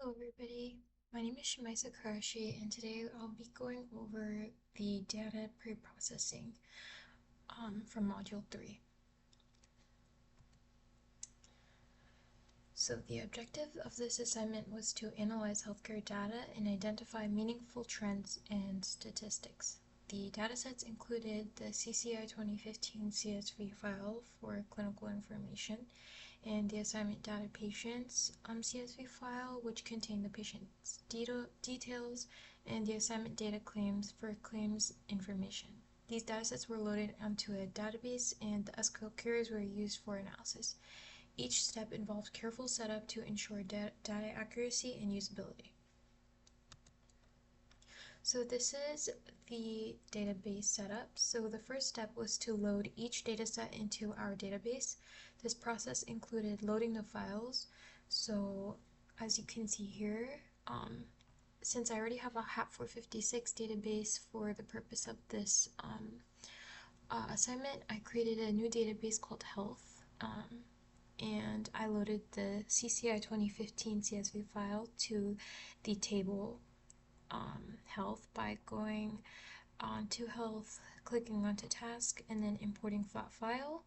Hello everybody, my name is Shimaisa Karashi and today I'll be going over the data pre-processing from Module 3. So the objective of this assignment was to analyze healthcare data and identify meaningful trends and statistics. The datasets included the CCI 2015 CSV file for clinical information and the assignment data patients CSV file, which contained the patient's details, and the assignment data claims for claims information. These datasets were loaded onto a database, and the SQL queries were used for analysis. Each step involved careful setup to ensure data accuracy and usability. So this is the database setup. So the first step was to load each dataset into our database. This process included loading the files. So as you can see here, since I already have a HAP 456 database for the purpose of this assignment, I created a new database called Health. And I loaded the CCI 2015 CSV file to the table Health by going on to Health, clicking onto Task, and then importing flat file.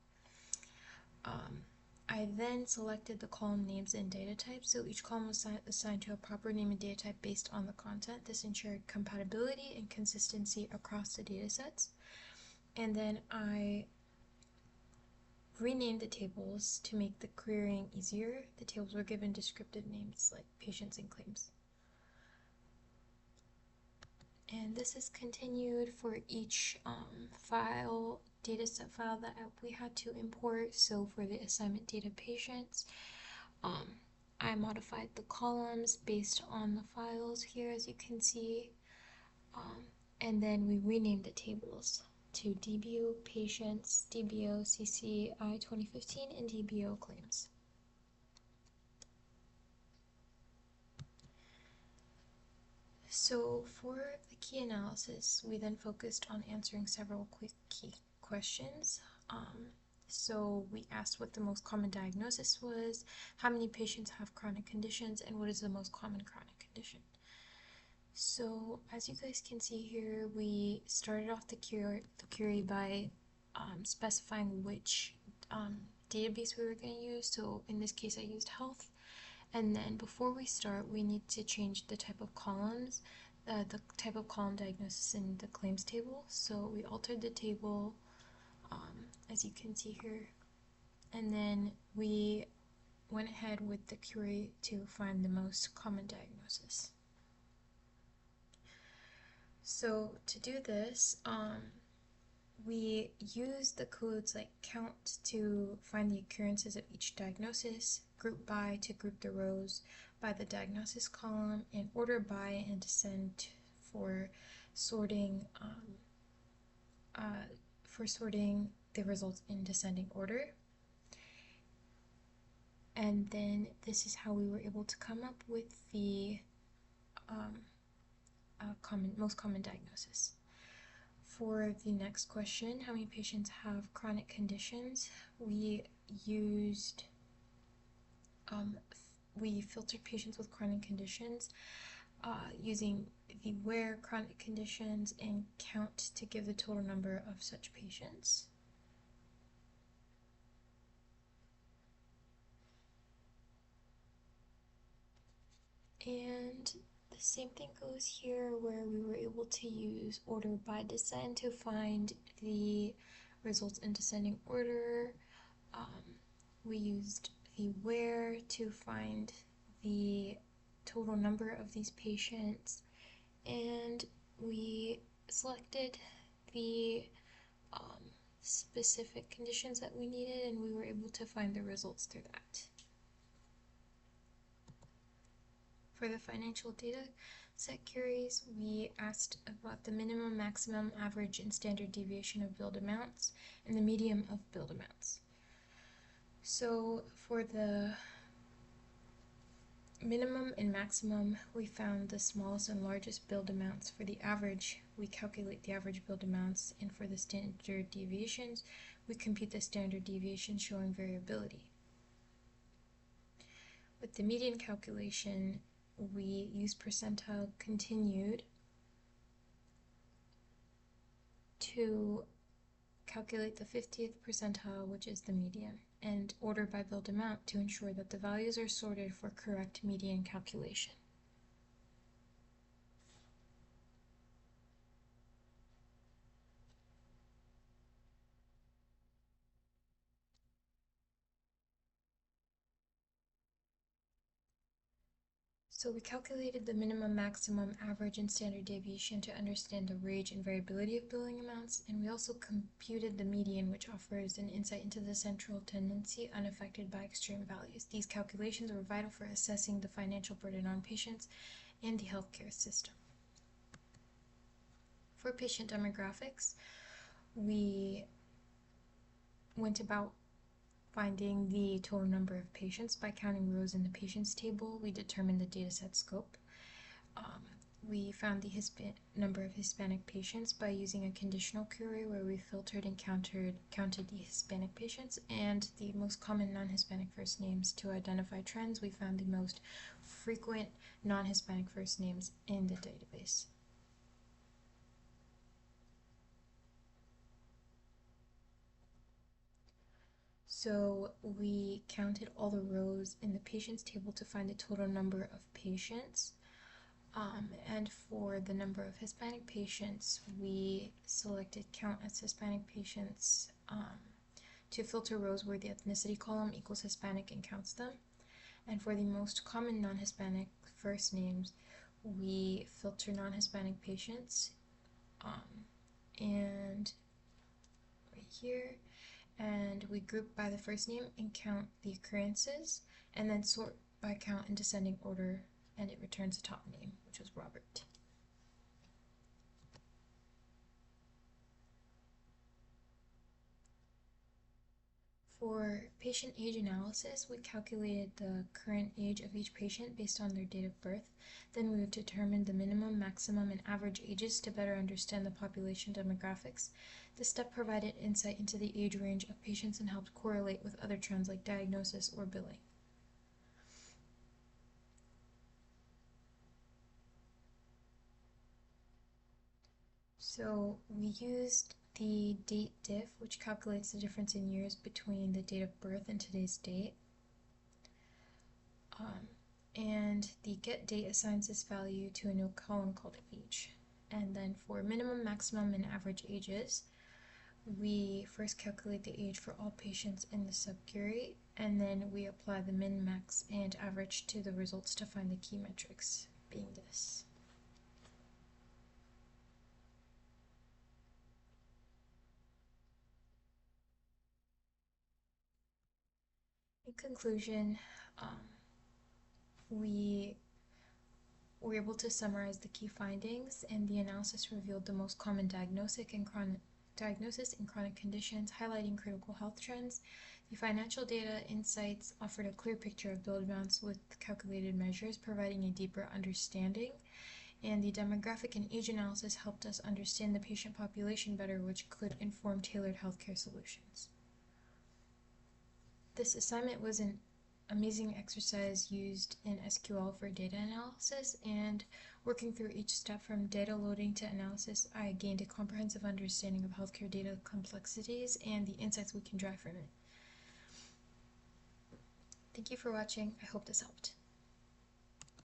I then selected the column names and data types, so each column was assigned to a proper name and data type based on the content. This ensured compatibility and consistency across the datasets. And then I renamed the tables to make the querying easier. The tables were given descriptive names like patients and claims. And this is continued for each file, dataset file that we had to import. So for the assignment data patients, I modified the columns based on the files here, as you can see. And then we renamed the tables to DBO patients, DBO CCI 2015, and DBO claims. So for the key analysis, we then focused on answering several quick key questions. So we asked what the most common diagnosis was, how many patients have chronic conditions, and what is the most common chronic condition. So as you guys can see here, we started off the query by specifying which database we were going to use. So in this case, I used Health. And then before we start, we need to change the type of columns, the type of column diagnosis in the claims table. So we altered the table, as you can see here. And then we went ahead with the query to find the most common diagnosis. So to do this, we use the codes like count to find the occurrences of each diagnosis, group by to group the rows by the diagnosis column, and order by and descend for sorting the results in descending order. And then this is how we were able to come up with the most common diagnosis. For the next question, how many patients have chronic conditions? We filtered patients with chronic conditions using the where chronic conditions and count to give the total number of such patients. And the same thing goes here, where we were able to use order by descent to find the results in descending order. We used the where to find the total number of these patients, and we selected the specific conditions that we needed, and we were able to find the results through that. For the financial data set queries, we asked about the minimum, maximum, average, and standard deviation of billed amounts, and the median of billed amounts. So for the minimum and maximum, we found the smallest and largest billed amounts. For the average, we calculate the average billed amounts, and for the standard deviations, we compute the standard deviation showing variability. With the median calculation, we use percentile continued to calculate the 50th percentile, which is the median, and order by billed amount to ensure that the values are sorted for correct median calculation. So we calculated the minimum, maximum, average, and standard deviation to understand the range and variability of billing amounts, and we also computed the median, which offers an insight into the central tendency unaffected by extreme values. These calculations were vital for assessing the financial burden on patients and the healthcare system. For patient demographics, we went about finding the total number of patients by counting rows in the patients table. We determined the dataset scope. We found the number of Hispanic patients by using a conditional query where we filtered and counted the Hispanic patients and the most common non-Hispanic first names. To identify trends, we found the most frequent non-Hispanic first names in the database. So we counted all the rows in the patients table to find the total number of patients. And for the number of Hispanic patients, we selected count as Hispanic patients to filter rows where the ethnicity column equals Hispanic and counts them. And for the most common non-Hispanic first names, we filter non-Hispanic patients and right here, and we group by the first name and count the occurrences, and then sort by count in descending order, and it returns the top name, which was Robert. For patient age analysis, we calculated the current age of each patient based on their date of birth. Then we determined the minimum, maximum, and average ages to better understand the population demographics. This step provided insight into the age range of patients and helped correlate with other trends like diagnosis or billing. So we used the date diff, which calculates the difference in years between the date of birth and today's date. And the get date assigns this value to a new column called age. And then for minimum, maximum, and average ages, we first calculate the age for all patients in the subquery, and then we apply the min, max, and average to the results to find the key metrics, being this. In conclusion, we were able to summarize the key findings, and the analysis revealed the most common diagnosis in chronic conditions, highlighting critical health trends. The financial data insights offered a clear picture of billed amounts with calculated measures, providing a deeper understanding. And the demographic and age analysis helped us understand the patient population better, which could inform tailored healthcare solutions. This assignment was an amazing exercise used in SQL for data analysis, and working through each step from data loading to analysis, I gained a comprehensive understanding of healthcare data complexities and the insights we can drive from it. Thank you for watching. I hope this helped.